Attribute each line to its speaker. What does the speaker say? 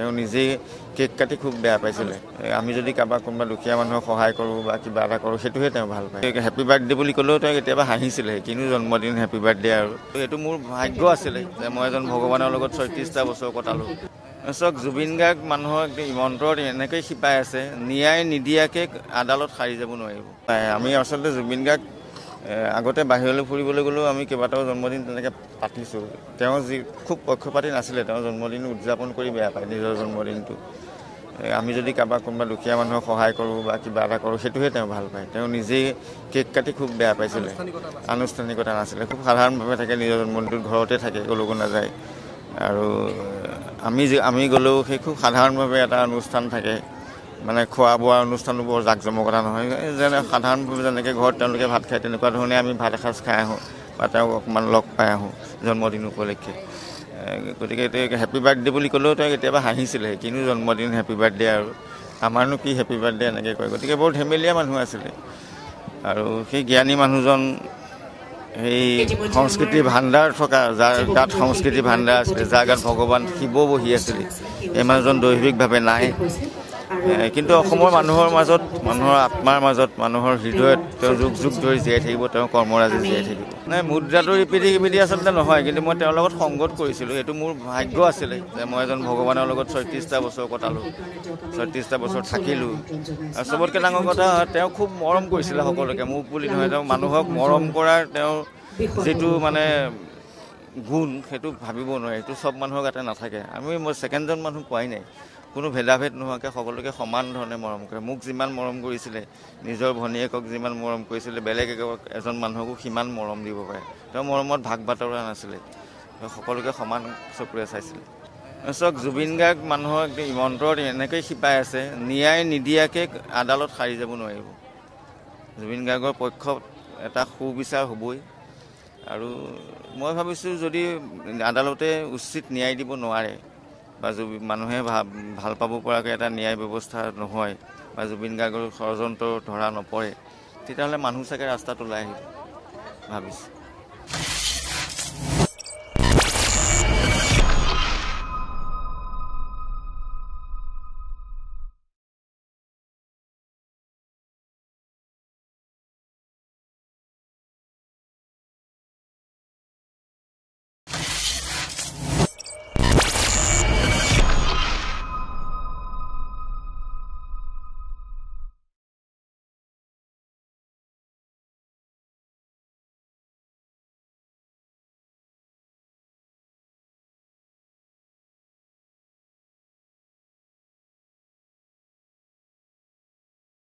Speaker 1: তেওঁ নিজেই কেক কাটি খুব বেয়া পাইছিলে। আমি যদি কাৰোবাক কোনোবা দুখীয়া মানুহক সহায় কৰোঁ বা কিবা এটা কৰোঁ সেইটোহে তেওঁ ভাল পায়। হেপী বাৰ্থডে বুলি ক'লেও তেওঁ কেতিয়াবা হাঁহিছিলে, কিনো জন্মদিন হেপী বাৰ্থডে আৰু। এইটো মোৰ ভাগ্য আছিলে যে মই এজন ভগৱানৰ লগত ৩৬টা বছৰ কটালোঁ। চাওক, জুবিন গাৰ্গ মানুহক অন্তৰত এনেকৈ শিপাই আছে, ন্যায় নিদিয়াকৈ আদালত সাৰি যাব নোৱাৰিব। আমি আচলতে জুবিন গাৰ্গ আগতে বাহিৰলৈ ফুৰিবলৈ গ'লেও আমি কেইবাটাও জন্মদিন তেনেকৈ পাতিছোঁ। তেওঁ খুব পক্ষপাতি নাছিলে, তেওঁ জন্মদিন উদযাপন কৰি বেয়া পায় নিজৰ জন্মদিনটো। আমি যদি কাৰোবাক কোনোবা দুখীয়া মানুহক সহায় কৰোঁ বা কিবা এটা কৰোঁ সেইটোহে তেওঁ ভাল পায়। তেওঁ নিজেই কেক কাটি খুব বেয়া পাইছিলে, আনুষ্ঠানিকতা নাছিলে। খুব সাধাৰণভাৱে থাকে, নিজৰ জন্মদিনটোত ঘৰতে থাকে, ক'লৈকো নাযায়। আৰু আমি গ'লেও সেই খুব সাধাৰণভাৱে এটা অনুষ্ঠান থাকে, মানে খোৱা বোৱা অনুষ্ঠানো বৰ জাকজমকতা নহয়, যেনে সাধাৰণভাৱে যেনেকৈ ঘৰত তেওঁলোকে ভাত খায় তেনেকুৱা ধৰণে আমি ভাত এসাঁজ খাই আহোঁ বা তেওঁক অকণমান লগ পাই আহোঁ জন্মদিন উপলক্ষে। গতিকে হেপী বাৰ্থডে বুলি ক'লেও তেওঁ কেতিয়াবা হাঁহিছিলে, কিনো জন্মদিন হেপী বাৰ্থডে আৰু, আমাৰনো কি হেপী বাৰ্থডে এনেকৈ কয়। গতিকে বৰ ধেমেলীয়া মানুহ আছিলে। আৰু সেই জ্ঞানী মানুহজন সেই সংস্কৃতিৰ ভাণ্ডাৰ থকা, যাৰ গাত সংস্কৃতিৰ ভাণ্ডাৰ আছিলে, যাৰ গাত ভগৱান শিৱ বহি আছিলে, এই মানুহজন দৈহিকভাৱে নাই। কিন্তু অসমৰ মানুহৰ মাজত, মানুহৰ আত্মাৰ মাজত, মানুহৰ হৃদয়ত তেওঁ যুগ যুগ ধৰি জীয়াই থাকিব, তেওঁ কৰ্মৰাজি জীয়াই থাকিব। মুদ্ৰাটো ৰিপিটি আচলতে নহয়, কিন্তু মই তেওঁৰ লগত সংগত কৰিছিলোঁ। এইটো মোৰ ভাগ্য আছিলে যে মই এজন ভগৱানৰ লগত ৩৬টা বছৰ কটালোঁ, ৩৬টা বছৰ থাকিলোঁ। আৰু চবতকৈ ডাঙৰ কথা, তেওঁ খুব মৰম কৰিছিলে সকলোকে, মোক বুলি নহয়, তেওঁ মানুহক মৰম কৰাৰ তেওঁৰ যিটো মানে গুণ, সেইটো ভাবিব নোৱাৰে। সেইটো চব মানুহৰ গাতে নাথাকে। মই ছেকেণ্ডজন মানুহ পোৱাই নাই, কোনো ভেদাভেদ নোহোৱাকৈ সকলোকে সমান ধৰণে মৰম কৰে। মোক যিমান মৰম কৰিছিলে, নিজৰ ভনীয়েকক যিমান মৰম কৰিছিলে, বেলেগ এজন মানুহকো সিমান মৰম দিব পাৰে। তেওঁ মৰমত ভাগ বাতৰা নাছিলে, তেওঁ সকলোকে সমান চকুৰে চাইছিলে। চাওক, জুবিন গাৰ্গ মানুহক অন্তৰত এনেকৈ শিপাই আছে, ন্যায় নিদিয়াকৈ আদালত সাৰি যাব নোৱাৰিব। জুবিন গাৰ্গৰ পক্ষত এটা সুবিচাৰ হ'বই। আৰু মই ভাবিছোঁ, যদি আদালতে উচিত ন্যায় দিব নোৱাৰে বা মানুহে ভাল পাব পৰাকৈ এটা ন্যায় ব্যৱস্থা নহয় বা জুবিন গাৰ্গৰ ষড়যন্ত্ৰ ধৰা নপৰে, তেতিয়াহ'লে মানুহ চাগে ৰাস্তাত ওলাই আহিব ভাবিছোঁ।